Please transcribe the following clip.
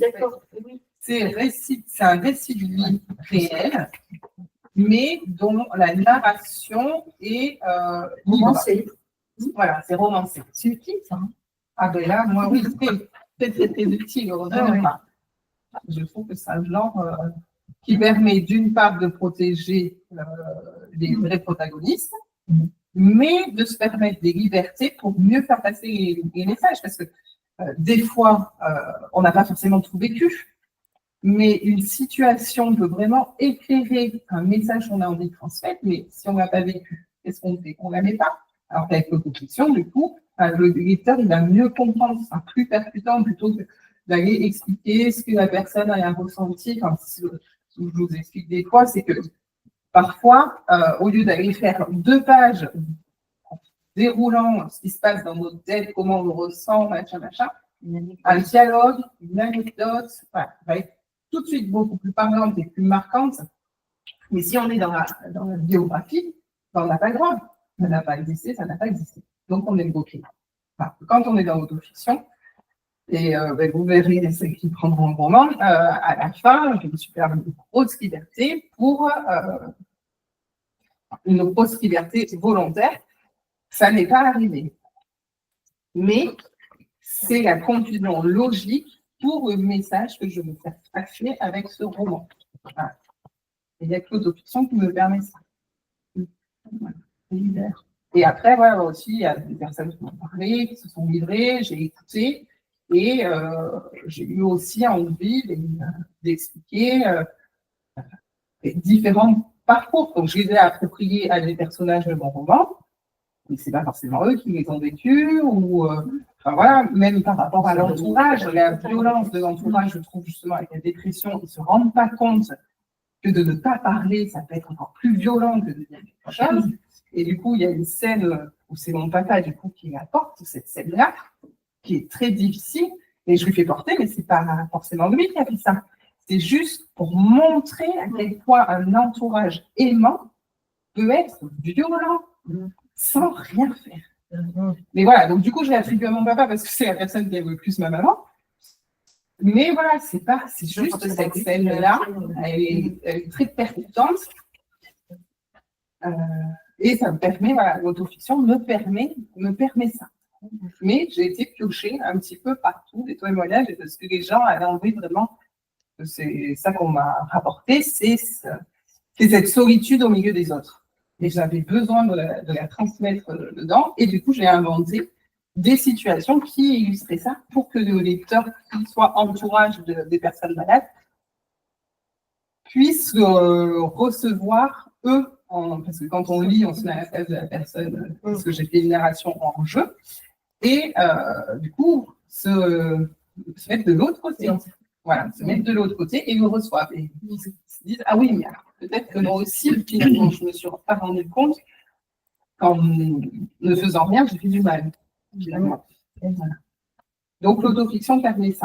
D'accord. C'est un récit de vie réel, mais dont la narration est Romancé. Voilà, c'est romancé. C'est utile, ça. Ah ben là, moi, oui, c'est très utile, heureusement pas. Je trouve que c'est un genre qui permet d'une part de protéger les vrais protagonistes, mais de se permettre des libertés pour mieux faire passer les messages. Parce que des fois, on n'a pas forcément tout vécu, mais une situation peut vraiment éclairer un message qu'on a envie de transmettre, mais si on ne l'a pas vécu, qu'est-ce qu'on fait? On ne la met pas. Alors qu'avec l'autofiction, du coup, le lecteur, il va mieux comprendre, c'est plus percutant plutôt que d'aller expliquer ce que la personne a ressenti. Enfin, je vous explique des fois, c'est que parfois, au lieu d'aller faire 2 pages déroulant ce qui se passe dans notre tête, comment on le ressent, machin, un dialogue, une anecdote, voilà, va être tout de suite beaucoup plus parlante et plus marquante. Mais si on est dans la biographie, ben on n'a pas le droit. Ça n'a pas existé, ça n'a pas existé. Donc on est bloqué. Enfin, quand on est dans l'autofiction, et ben, vous verrez celles qui prendront le roman, à la fin, je me suis permis une grosse liberté pour une grosse liberté volontaire. Ça n'est pas arrivé. Mais c'est la conclusion logique pour le message que je veux faire passer avec ce roman. Voilà. Il n'y a que l'autofiction qui me permet ça. Voilà. Et après, voilà, aussi, il y a des personnes qui m'ont parlé, qui se sont livrées, j'ai écouté, et j'ai eu aussi envie d'expliquer différents parcours. Donc, je les ai appropriés à des personnages de mon roman, mais ce n'est pas forcément eux qui les ont vécus, ou enfin, voilà, même par rapport à l'entourage, la violence de l'entourage, je trouve justement avec la dépression, ils ne se rendent pas compte que de ne pas parler, ça peut être encore plus violent que de dire quelque chose. Et du coup, il y a une scène où c'est mon papa, du coup, qui apporte cette scène-là, qui est très difficile, et je lui fais porter, mais c'est pas forcément lui qui a fait ça. C'est juste pour montrer à quel point un entourage aimant peut être violent sans rien faire. Mais voilà, donc du coup, je l'ai attribué à mon papa parce que c'est la personne qui aime le plus ma maman. Mais voilà, c'est juste cette scène-là, elle est très percutante. Et ça me permet, voilà, l'autofiction me permet ça. Mais j'ai été piochée un petit peu partout des témoignages et de ce que les gens avaient envie vraiment. C'est ça qu'on m'a rapporté, c'est cette solitude au milieu des autres. Et j'avais besoin de la transmettre dedans. Et du coup, j'ai inventé des situations qui illustraient ça pour que le lecteur, qui soit entourage des personnes malades, puisse recevoir eux. Parce que quand on lit, on se met à la place de la personne, parce que j'ai fait une narration en jeu, et du coup, se mettre de l'autre côté. Voilà, se mettre de l'autre côté et le reçoivent. Et ils se disent, ah oui, mais alors, peut-être que moi aussi, finalement, je ne me suis pas rendu compte qu'en ne faisant rien, j'ai fait du mal. Finalement. Voilà. Donc, l'autofiction permet ça.